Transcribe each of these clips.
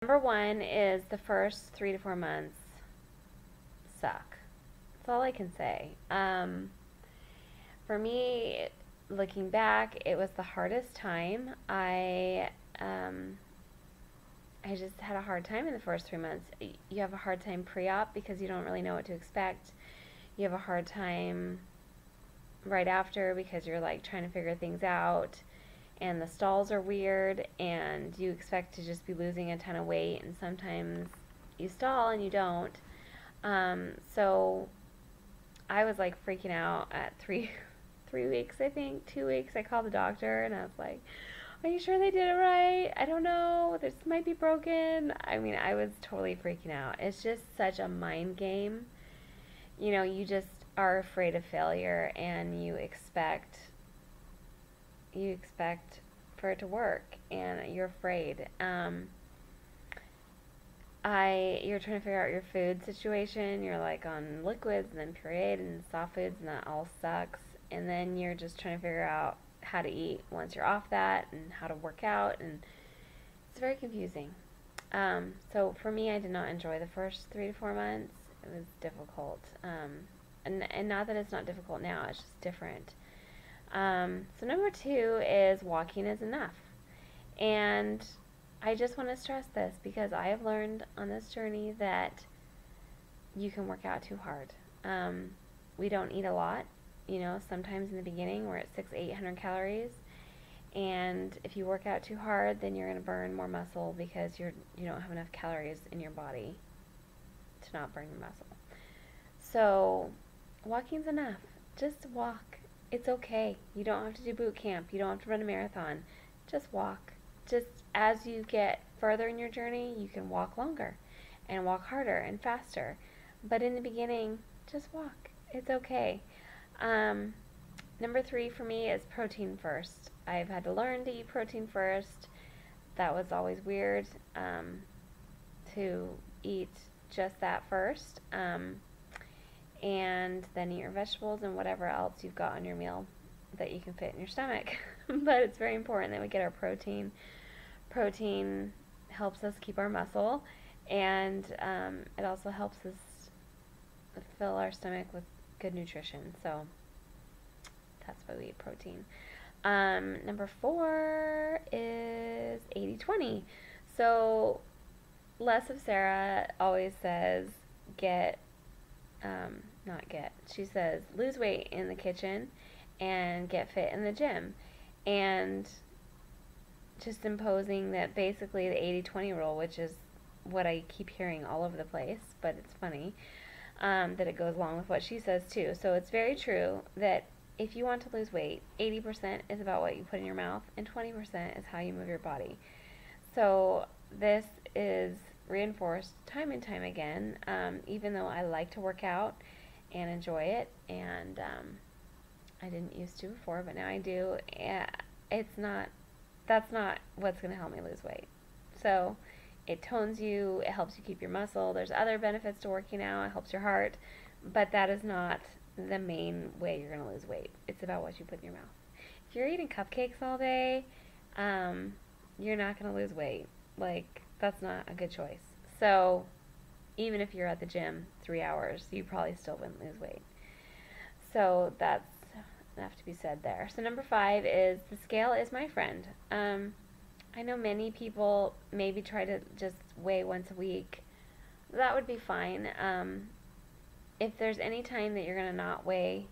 Number one is the first 3 to 4 months suck. That's all I can say. For me, looking back, it was the hardest time. I just had a hard time in the first 3 months. You have a hard time pre-op because you don't really know what to expect. You have a hard time right after because you're like trying to figure things out, and the stalls are weird, and you expect to just be losing a ton of weight, and sometimes you stall and you don't. So I was like freaking out at 3 weeks, I think, 2 weeks. I called the doctor and I was like, "Are you sure they did it right? I don't know. This might be broken." I mean, I was totally freaking out. It's just such a mind game. You just are afraid of failure, and you expect for it to work, and you're afraid. You're trying to figure out your food situation. You're like on liquids and then pureed and soft foods, and that all sucks. And then you're just trying to figure out how to eat once you're off that, and how to work out, and it's very confusing. So for me, I did not enjoy the first 3 to 4 months. It was difficult. And not that it's not difficult now, it's just different. So number two is walking is enough. And I just want to stress this because I have learned on this journey that you can work out too hard. We don't eat a lot. Sometimes in the beginning we're at 600-800 calories. And if you work out too hard, then you're going to burn more muscle because you don't have enough calories in your body to not burn your muscle. So walking's enough. Just walk. It's okay. You don't have to do boot camp. You don't have to run a marathon. Just walk. Just as you get further in your journey, you can walk longer and walk harder and faster. But in the beginning, just walk. It's okay. Number three for me is protein first. I've had to learn to eat protein first. That was always weird, to eat just that first. And then eat your vegetables and whatever else you've got on your meal that you can fit in your stomach. But it's very important that we get our protein. Protein helps us keep our muscle, and it also helps us fill our stomach with good nutrition. So that's why we eat protein. Number four is 80-20. So Les of Sarah always says she says lose weight in the kitchen and get fit in the gym. And just imposing that basically the 80-20 rule, which is what I keep hearing all over the place, but it's funny that it goes along with what she says too. So it's very true that if you want to lose weight, 80% is about what you put in your mouth, and 20% is how you move your body. So this is reinforced time and time again, even though I like to work out and enjoy it, and I didn't used to before, but now I do. That's not what's going to help me lose weight. So it tones you, it helps you keep your muscle. There's other benefits to working out. It helps your heart, but that is not the main way you're going to lose weight. It's about what you put in your mouth. If you're eating cupcakes all day, you're not going to lose weight. That's not a good choice. So even if you're at the gym 3 hours, you probably still wouldn't lose weight. So that's enough to be said there. So number five is the scale is my friend. I know many people maybe try to just weigh once a week. That would be fine. If there's any time that you're going to not weigh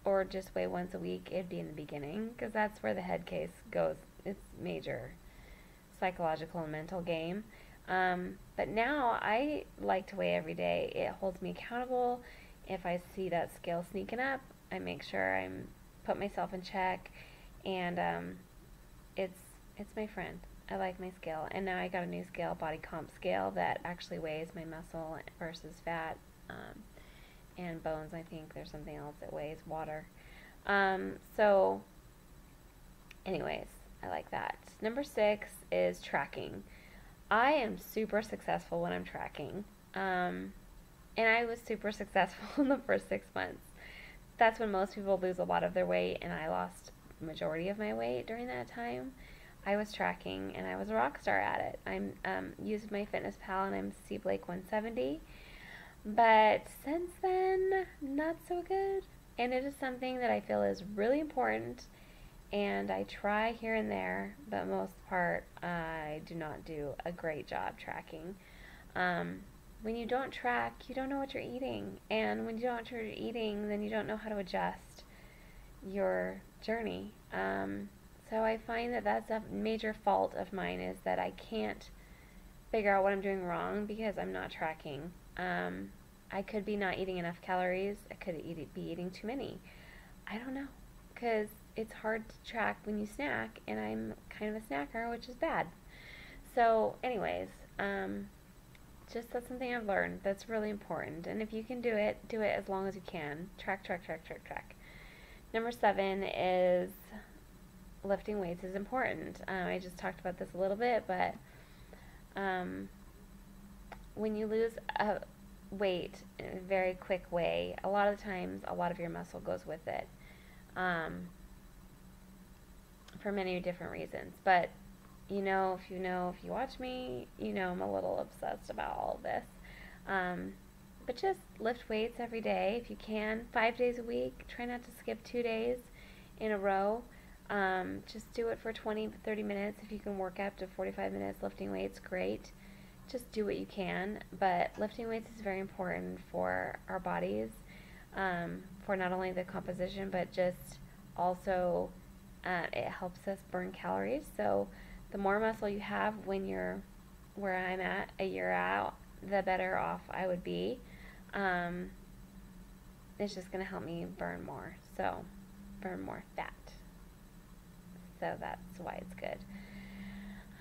or just weigh once a week, it'd be in the beginning, because that's where the head case goes. It's major psychological and mental game. But now I like to weigh every day. It holds me accountable. If I see that scale sneaking up, I make sure I'm put myself in check, and it's my friend. I like my scale, and now I got a new scale, body comp scale, that actually weighs my muscle versus fat, and bones. I think there's something else that weighs water. So anyways, I like that. Number six is tracking. I am super successful when I'm tracking, and I was super successful in the first 6 months. That's when most people lose a lot of their weight, and I lost the majority of my weight during that time. I was tracking and I was a rock star at it. I'm used my fitness pal and I'm C Blake 170. But since then, not so good. And it is something that I feel is really important, and I try here and there, but most part I do not do a great job tracking. Um, when you don't track, you don't know what you're eating, and when you don't know what you're eating, then you don't know how to adjust your journey. So I find that that's a major fault of mine, is that I can't figure out what I'm doing wrong because I'm not tracking. I could be not eating enough calories. I could be eating too many. I don't know, because it's hard to track when you snack, and I'm kind of a snacker, which is bad. So, anyways, just that's something I've learned that's really important. And if you can do it as long as you can. Track, track, track, track, track. Number 7 is lifting weights is important. I just talked about this a little bit, but when you lose a weight in a very quick way, a lot of the times a lot of your muscle goes with it, for many different reasons. But if you watch me, I'm a little obsessed about all of this. But just lift weights every day if you can, 5 days a week. Try not to skip 2 days in a row. Just do it for 20 to 30 minutes. If you can work up to 45 minutes lifting weights, great. Just do what you can. But lifting weights is very important for our bodies, for not only the composition, but just also it helps us burn calories. So the more muscle you have when you're where I'm at a year out, the better off I would be. It's just going to help me burn more fat. So that's why it's good.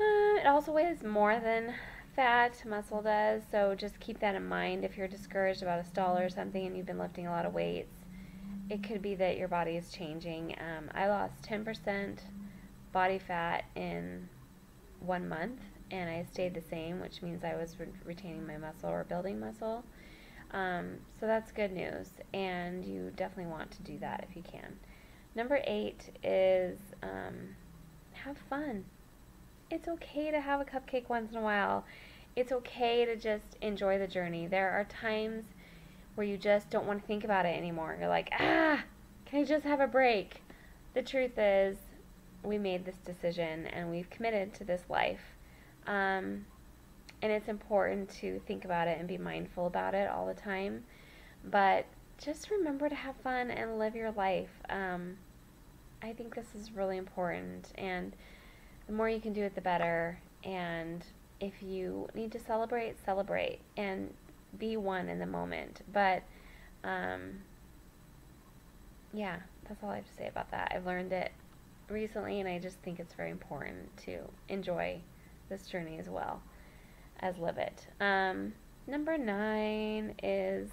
It also weighs more than fat, muscle does, so just keep that in mind. If you're discouraged about a stall or something and you've been lifting a lot of weights, it could be that your body is changing. I lost 10% body fat in 1 month, and I stayed the same, which means I was retaining my muscle or building muscle. So that's good news, and you definitely want to do that if you can. Number 8 is have fun. It's okay to have a cupcake once in a while. It's okay to just enjoy the journey. There are times where you just don't want to think about it anymore. You're like, can I just have a break? The truth is, we made this decision and we've committed to this life. And it's important to think about it and be mindful about it all the time. But just remember to have fun and live your life. I think this is really important, and the more you can do it, the better. And if you need to celebrate, celebrate, and be one in the moment. But, yeah, that's all I have to say about that. I've learned it recently, and I just think it's very important to enjoy this journey as well as live it. Number 9 is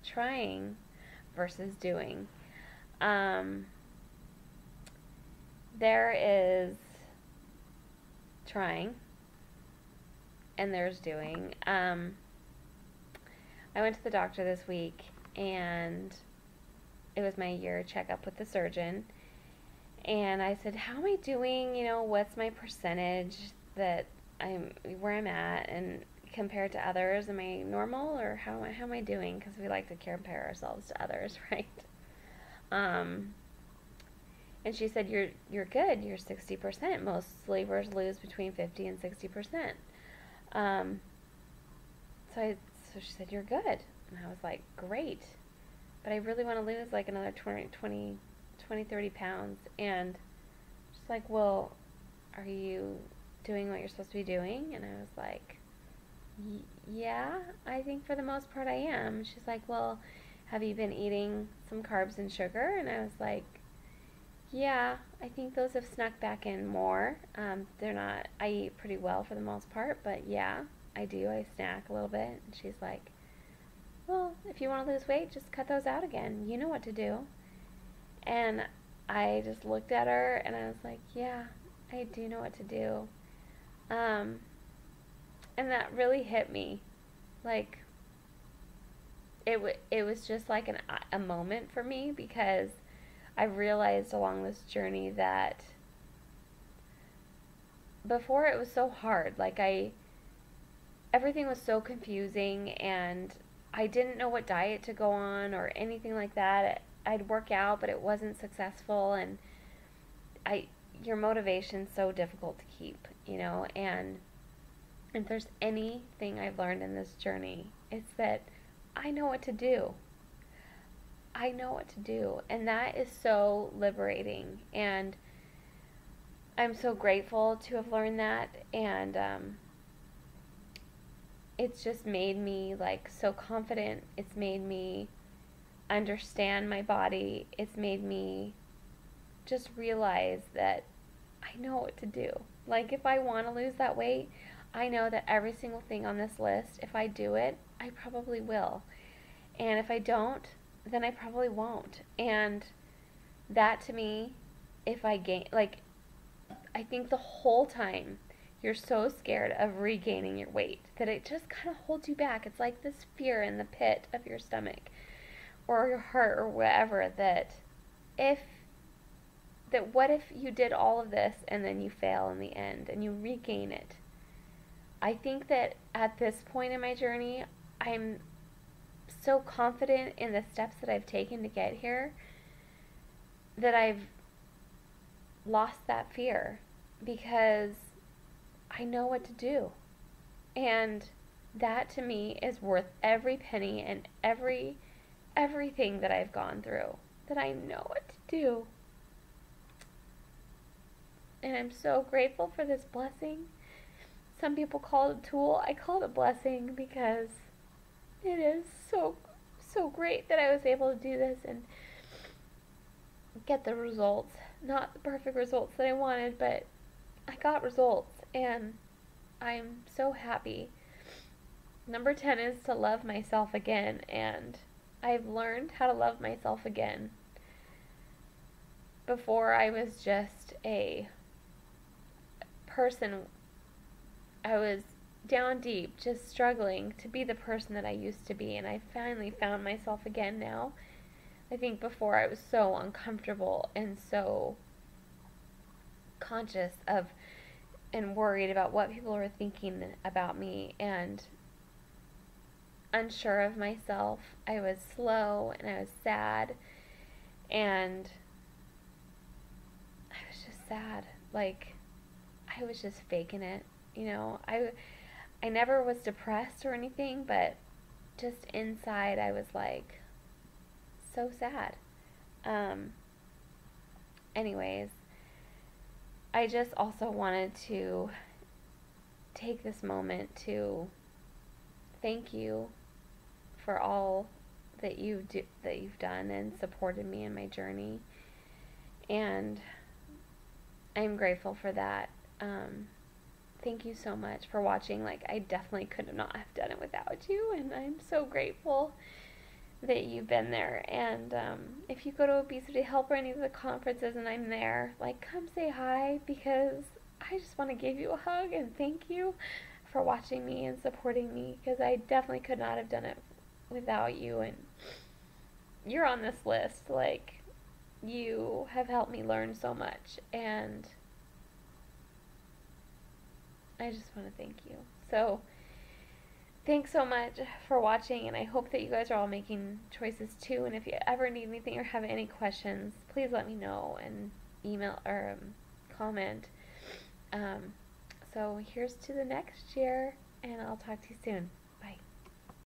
trying versus doing. There is trying and there's doing. I went to the doctor this week, and it was my year checkup with the surgeon, and I said, how am I doing? What's my percentage that where I'm at, and compared to others? Am I normal, or how am I doing? Because we like to compare ourselves to others, right? And she said, you're good. You're 60%. Most slavers lose between 50 and 60%. So she said, you're good. And I was like, great. But I really want to lose like another 20, 30 pounds. And she's like, well, are you doing what you're supposed to be doing? And I was like, yeah, I think for the most part I am. She's like, well, have you been eating some carbs and sugar? And I was like, yeah, I think those have snuck back in more. They're not, I eat pretty well for the most part, but yeah, I do. I snack a little bit. And she's like, well, if you want to lose weight, just cut those out again. You know what to do. And I just looked at her and I was like, yeah, I do know what to do. And that really hit me. Like, it was just like a moment for me, because I realized along this journey that before it was so hard. Like, everything was so confusing, and I didn't know what diet to go on or anything like that. I'd work out, but it wasn't successful, and I your motivation's so difficult to keep, and if there's anything I've learned in this journey, it's that I know what to do. I know what to do, and that is so liberating, and I'm so grateful to have learned that, and it's just made me like so confident. It's made me understand my body. It's made me just realize that I know what to do. Like, if I want to lose that weight, I know that every single thing on this list, if I do it, I probably will. And if I don't, then I probably won't. And that, to me, if I gain, like, I think the whole time you're so scared of regaining your weight that it just kind of holds you back. It's like this fear in the pit of your stomach or your heart or whatever, what if you did all of this and then you fail in the end and you regain it? I think that at this point in my journey, I'm so confident in the steps that I've taken to get here that I've lost that fear because I know what to do. And that, to me, is worth every penny and everything that I've gone through, that I know what to do. And I'm so grateful for this blessing. Some people call it a tool. I call it a blessing because it is so great that I was able to do this and get the results. Not the perfect results that I wanted, but I got results, and I'm so happy. Number 10 is to love myself again, and I've learned how to love myself again. Before, I was just a person, I was down deep, just struggling to be the person that I used to be, and I finally found myself again now. I think before I was so uncomfortable and so conscious of and worried about what people were thinking about me and unsure of myself. I was slow and I was sad, and I was just sad. Like, I was just faking it, I never was depressed or anything, but just inside I was like so sad. Anyways, I just also wanted to take this moment to thank you for all that you've done and supported me in my journey, and I'm grateful for that. Thank you so much for watching. Like, I definitely could not have done it without you, and I'm so grateful that you've been there. And if you go to Obesity Help or any of the conferences and I'm there, like, come say hi, because I just want to give you a hug and thank you for watching me and supporting me, because I definitely could not have done it without you. And you're on this list. Like, you have helped me learn so much, and I just want to thank you. So thanks so much for watching, and I hope that you guys are all making choices too. And if you ever need anything or have any questions, please let me know and email or comment. So here's to the next year, and I'll talk to you soon.